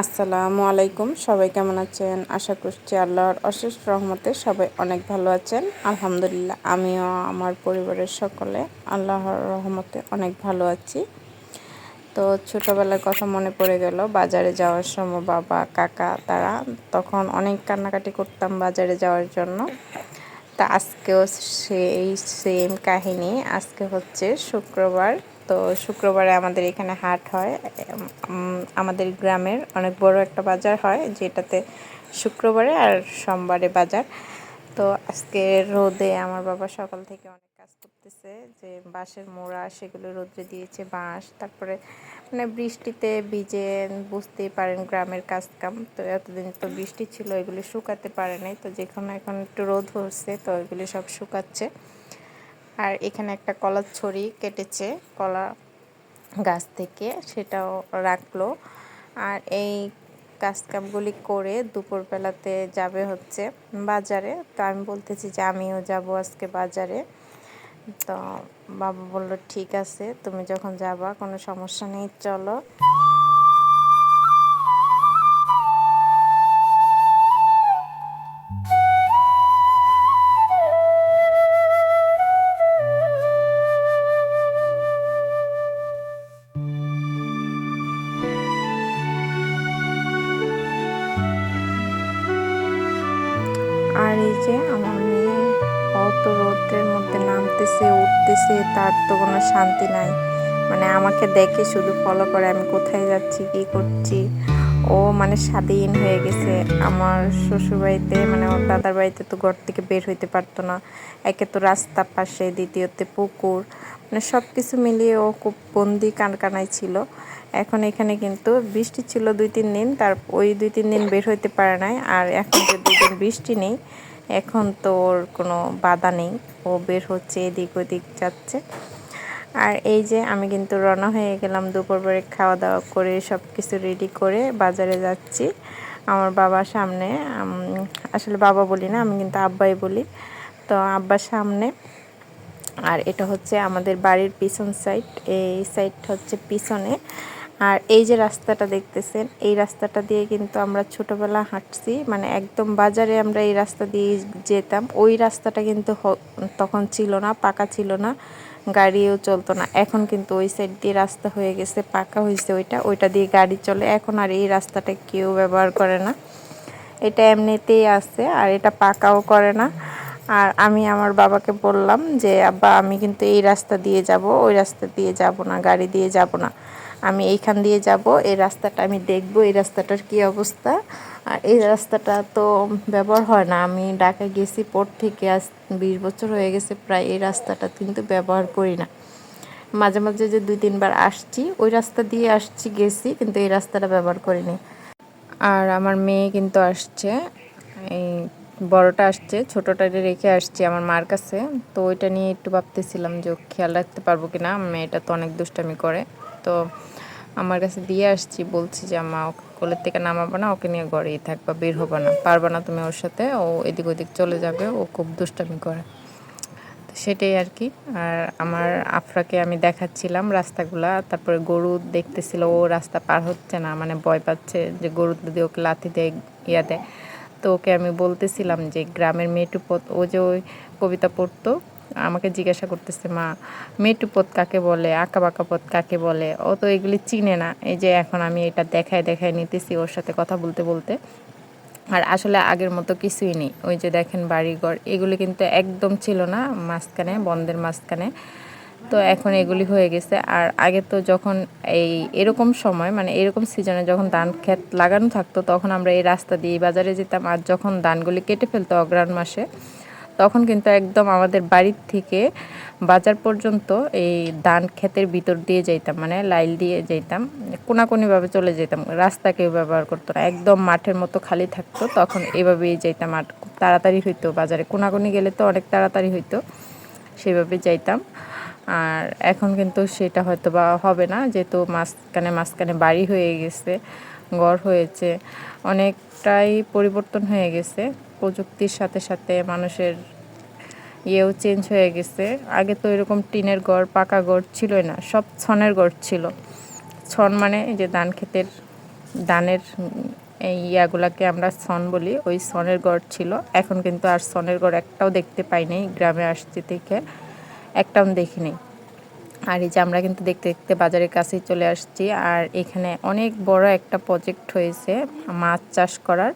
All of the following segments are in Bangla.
আসসালামু আলাইকুম। সবাই কেমন আছেন? আশা করছি আল্লাহর অশেষ রহমতে সবাই অনেক ভালো আছেন। আলহামদুলিল্লাহ আমিও আমার পরিবারের সকলে আল্লাহর রহমতে অনেক ভালো আছি। তো ছোটোবেলার কথা মনে পড়ে গেল। বাজারে যাওয়ার সময় বাবা কাকা তারা তখন অনেক কান্নাকাটি করতাম বাজারে যাওয়ার জন্য। তা আজকেও সেই সেম কাহিনী। আজকে হচ্ছে শুক্রবার। তো শুক্রবারে আমাদের এখানে হাট হয়। আমাদের গ্রামের অনেক বড় একটা বাজার হয়, যেটাতে শুক্রবারে আর সোমবারে বাজার। তো আজকে রোদে আমার বাবা সকাল থেকে অনেক কাজ করতেছে, যে বাঁশের মোড়া সেগুলো রোদে দিয়েছে, বাঁশ, তারপরে মানে বৃষ্টিতে ভিজে, বুঝতেই পারেন গ্রামের কাজ কাম। তো এতদিন তো বৃষ্টি ছিল, এগুলি শুকাতে পারে নাই। তো যেখানে এখন একটু রোদ হচ্ছে, তো এগুলি সব শুকাচ্ছে। আর এখানে একটা কলার ছড়ি কেটেছে কলা গাছ থেকে, সেটাও রাখলো। আর এই কাজকামগুলি করে দুপুরবেলাতে যাবে হচ্ছে বাজারে। তো আমি বলতেছি যে আমিও যাব আজকে বাজারে। তো বাবা বলল ঠিক আছে, তুমি যখন যাবা কোনো সমস্যা নেই, চলো। আর এই যে আমার মেয়ে অত রোদের মধ্যে নামতেছে উঠতেছে, তার তো কোনো শান্তি নাই। মানে আমাকে দেখে শুধু ফলো করে আমি কোথায় যাচ্ছি কি করছি। ও মানে স্বাধীন হয়ে গেছে। আমার শ্বশুরবাড়িতে মানে ওর দাদার বাড়িতে তো ঘর থেকে বের হইতে পারতো না। একে তো রাস্তা পাশে, দ্বিতীয়তে পুকুর, মানে সব কিছু মিলিয়ে ও খুব বন্দি কানকানায় ছিল। এখন এখানে কিন্তু বৃষ্টি ছিল 2-3 দিন, তার ওই 2-3 দিন বের হইতে পারে নাই। আর এখন যে 2 দিন বৃষ্টি নেই, এখন তো ওর কোনো বাধা নেই, ও বের হচ্ছে, এদিক ওদিক যাচ্ছে। আর এই যে আমি কিন্তু রওনা হয়ে গেলাম, দুপুরবেলা খাওয়া দাওয়া করে সব কিছু রেডি করে বাজারে যাচ্ছি। আমার বাবার সামনে, আসলে বাবা বলি না, আমি কিন্তু আব্বাই বলি। তো আব্বার সামনে। আর এটা হচ্ছে আমাদের বাড়ির পিছন সাইড, এই সাইডটা হচ্ছে পিছনে। আর এই যে রাস্তাটা দেখতেছেন, এই রাস্তাটা দিয়ে কিন্তু আমরা ছোটোবেলা হাঁটছি, মানে একদম বাজারে আমরা এই রাস্তা দিয়ে যেতাম। ওই রাস্তাটা কিন্তু তখন ছিল না, পাকা ছিল না, গাড়িও চলতো না। এখন কিন্তু ওই সাইড দিয়ে রাস্তা হয়ে গেছে, পাকা হয়েছে, ওইটা দিয়ে গাড়ি চলে। এখন আর এই রাস্তাটা কেউ ব্যবহার করে না, এটা এমনিতেই আছে, আর এটা পাকাও করে না। আর আমি আমার বাবাকে বললাম যে আব্বা, আমি কিন্তু এই রাস্তা দিয়ে যাব, ওই রাস্তা দিয়ে যাব না, গাড়ি দিয়ে যাব না, আমি এইখান দিয়ে যাব, এই রাস্তাটা আমি দেখব, এই রাস্তাটার কি অবস্থা। আর এই রাস্তাটা তো ব্যবহার হয় না, আমি ঢাকায় গেছি পর থেকে আজ 20 বছর হয়ে গেছে প্রায়, এই রাস্তাটা কিন্তু ব্যবহার করি না। মাঝে মাঝে যে 2-3 বার আসছি, ওই রাস্তা দিয়ে আসছি গেছি, কিন্তু এই রাস্তাটা ব্যবহার করিনি। আর আমার মেয়ে কিন্তু আসছে, এই বড়টা আসছে, ছোটোটাকে রেখে আসছি আমার মার কাছে। তো ওইটা নিয়ে একটু ভাবতেছিলাম যে খেয়াল রাখতে পারবো কি না, মেয়েটা তো অনেক দুষ্টামি করে। তো আমার কাছে দিয়ে আসছি, বলছি যে মা ওকে কোলের থেকে নামাবো না, ওকে নিয়ে ঘরেই থাকবা, বের হবা না, পারবা না তুমি ওর সাথে, ও এদিক ওদিক চলে যাবে, ও খুব দুষ্টামি করে। তো সেটাই আর কি। আর আমার আফরাকে আমি দেখাচ্ছিলাম রাস্তাগুলা, তারপরে গরু দেখতেছিল, ও রাস্তা পার হচ্ছে না, মানে ভয় পাচ্ছে যে গরু যদি ওকে লাথি দেয়, ইয়া দেয়। তো ওকে আমি বলতেছিলাম যে গ্রামের মেটু পথ, ও যে ওই কবিতা পড়তো, আমাকে জিজ্ঞাসা করতেছে, মা মেটু পথ কাকে বলে, আঁকা বাঁকা পথ কাকে বলে, ও তো এগুলি চিনে না। এই যে এখন আমি এটা দেখায় দেখায় নিতেছি ওর সাথে কথা বলতে বলতে। আর আসলে আগের মতো কিছুই নেই। ওই যে দেখেন বাড়িঘর, এগুলি কিন্তু একদম ছিল না মাঝখানে, বন্ধের মাঝখানে। তো এখন এগুলি হয়ে গেছে। আর আগে তো যখন এই এরকম সময়, মানে এরকম সিজনে যখন ধান ক্ষেত লাগানো থাকতো, তখন আমরা এই রাস্তা দিয়ে বাজারে যেতাম। আর যখন ধানগুলি কেটে ফেলতো অগ্রহায়ণ মাসে, তখন কিন্তু একদম আমাদের বাড়ির থেকে বাজার পর্যন্ত এই ধান ক্ষেতের ভিতর দিয়ে যাইতাম, মানে লাইল দিয়ে যাইতাম, কোনাকুনিভাবে চলে যেতাম, রাস্তা কেউ ব্যবহার করতো না, একদম মাঠের মতো খালি থাকতো, তখন এভাবেই যাইতাম। আর খুব তাড়াতাড়ি হইতো, বাজারে কোনাকুনি গেলে তো অনেক তাড়াতাড়ি হইতো, সেভাবে যাইতাম। আর এখন কিন্তু সেটা হয়তো বা হবে না, যেহেতু মাঝখানে মাঝখানে বাড়ি হয়ে গেছে, ঘর হয়েছে, অনেকটাই পরিবর্তন হয়ে গেছে। প্রযুক্তির সাথে সাথে মানুষের ইয়েও চেঞ্জ হয়ে গেছে। আগে তো এরকম টিনের ঘর, পাকা ঘর ছিলই না, সব ছনের ঘর ছিল। ছন মানে এই যে ধান ক্ষেতের ধানের এই ইয়াগুলাকে আমরা সন বলি, ওই সনের গড় ছিল। এখন কিন্তু আর সনের গড় একটাও দেখতে পাই নাই, গ্রামে আসছি থেকে একটাও দেখিনি। আর এই যে আমরা কিন্তু দেখতে দেখতে বাজারের কাছেই চলে আসছি। আর এখানে অনেক বড় একটা প্রজেক্ট হয়েছে মাছ চাষ করার।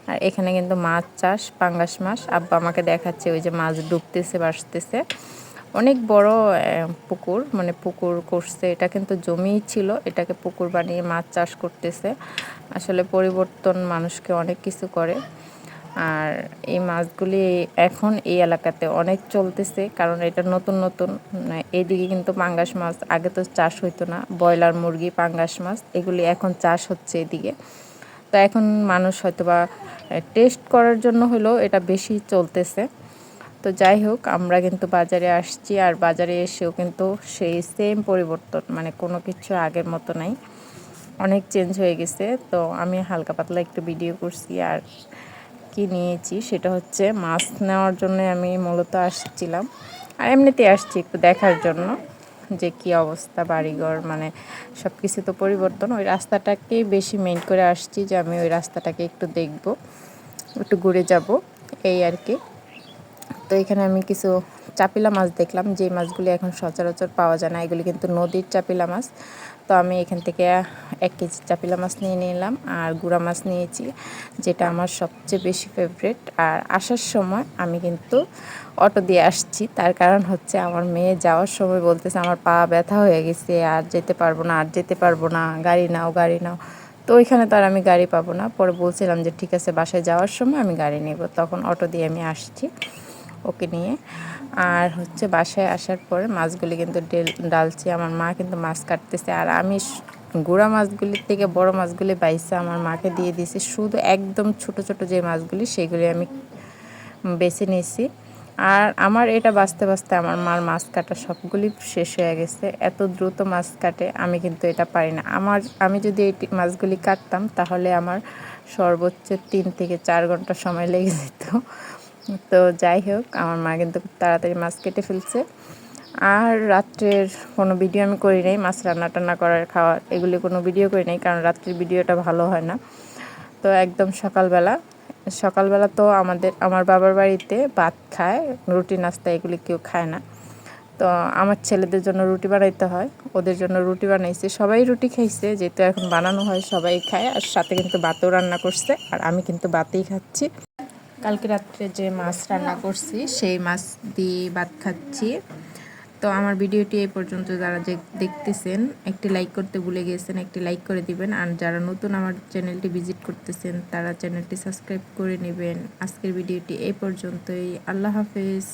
আর এখানে কিন্তু মাছ চাষ, পাঙ্গাস মাছ। আব্বা আমাকে দেখাচ্ছে ওই যে মাছ ডুবতেছে, ভাসতেছে। অনেক বড় পুকুর, মানে পুকুর করছে। এটা কিন্তু জমিই ছিল, এটাকে পুকুর বানিয়ে মাছ চাষ করতেছে। আসলে পরিবর্তন মানুষকে অনেক কিছু করে। আর এই মাছগুলি এখন এই এলাকাতে অনেক চলতেছে, কারণ এটা নতুন নতুন। এইদিকে কিন্তু পাঙ্গাস মাছ আগে তো চাষ হইতো না, ব্রয়লার মুরগি, পাঙ্গাস মাছ এগুলি এখন চাষ হচ্ছে এদিকে। তো এখন মানুষ হয়তো বা টেস্ট করার জন্য হলেও এটা বেশি চলতেছে। তো যাই হোক, আমরা কিন্তু বাজারে আসছি, আর বাজারে এসেও কিন্তু সেই সেম পরিবর্তন, মানে কোনো কিছু আগের মতো নাই, অনেক চেঞ্জ হয়ে গেছে। তো আমি হালকা পাতলা একটু ভিডিও করছি। আর কি নিয়েছি সেটা হচ্ছে মাছ নেওয়ার জন্য আমি মূলত আসছিলাম, আর এমনিতে আসছি একটু দেখার জন্য যে কি অবস্থা বাড়িঘর, মানে সব কিছু তো পরিবর্তন। ওই রাস্তাটাকেই বেশি মেইন করে আসছি যে আমি ওই রাস্তাটাকে একটু দেখব, একটু ঘুরে যাব, এই আর কি। তো এখানে আমি কিছু চাপিলা মাছ দেখলাম, যে মাছগুলি এখন সচরাচর পাওয়া যায় না, এগুলি কিন্তু নদীর চাপিলা মাছ। তো আমি এখান থেকে 1 কেজি চাপিলা মাছ নিয়ে নিলাম, আর গুঁড়া মাছ নিয়েছি, যেটা আমার সবচেয়ে বেশি ফেভারিট। আর আসার সময় আমি কিন্তু অটো দিয়ে আসছি, তার কারণ হচ্ছে আমার মেয়ে যাওয়ার সময় বলতেছে আমার পা ব্যথা হয়ে গেছে, আর যেতে পারবো না, আর যেতে পারবো না, গাড়ি নাও, গাড়ি নাও। তো ওইখানে তো আর আমি গাড়ি পাবো না। পরে বলছিলাম যে ঠিক আছে, বাসায় যাওয়ার সময় আমি গাড়ি নেব, তখন অটো দিয়ে আমি আসছি ওকে নিয়ে। আর হচ্ছে বাসায় আসার পরে মাছগুলি কিন্তু ডালছি, আমার মা কিন্তু মাছ কাটতেছে, আর আমি গুঁড়া মাছগুলির থেকে বড় মাছগুলি বাইসে আমার মাকে দিয়ে দিয়েছি। শুধু একদম ছোট ছোট যে মাছগুলি সেগুলি আমি বেছে নিয়েছি। আর আমার এটা বাঁচতে বাঁচতে আমার মার মাছ কাটা সবগুলি শেষ হয়ে গেছে, এত দ্রুত মাছ কাটে। আমি কিন্তু এটা পারি না। আমি যদি এই মাছগুলি কাটতাম তাহলে আমার সর্বোচ্চ 3 থেকে 4 ঘন্টা সময় লেগে যেত। তো যাই হোক, আমার মা কিন্তু খুব তাড়াতাড়ি মাছ কেটে ফেলছে। আর রাত্রের কোনো ভিডিও আমি করি নাই, মাছ রান্না টান্না করার, খাওয়ার, এগুলি কোনো ভিডিও করি নাই, কারণ রাত্রের ভিডিওটা ভালো হয় না। তো একদম সকালবেলা তো আমার বাবার বাড়িতে ভাত খায়, রুটি নাস্তা এগুলি কেউ খায় না। তো আমার ছেলেদের জন্য রুটি বানাইতে হয়, ওদের জন্য রুটি বানাইছি। সবাই রুটি খাইছে, যেহেতু এখন বানানো হয় সবাই খায়। আর সাথে কিন্তু ভাতও রান্না করছে, আর আমি কিন্তু ভাতেই খাচ্ছি। কালকে রাত্রে যে মাছ রান্না করছি সেই মাছ দিয়ে ভাত খাচ্ছি। তো আমার ভিডিওটি এই পর্যন্ত, যারা দেখতেছেন একটি লাইক করতে ভুলে গিয়েছেন, একটি লাইক করে দিবেন। আর যারা নতুন আমার চ্যানেলটি ভিজিট করতেছেন তারা চ্যানেলটি সাবস্ক্রাইব করে নেবেন। আজকের ভিডিওটি এই পর্যন্তই। আল্লাহ হাফেজ।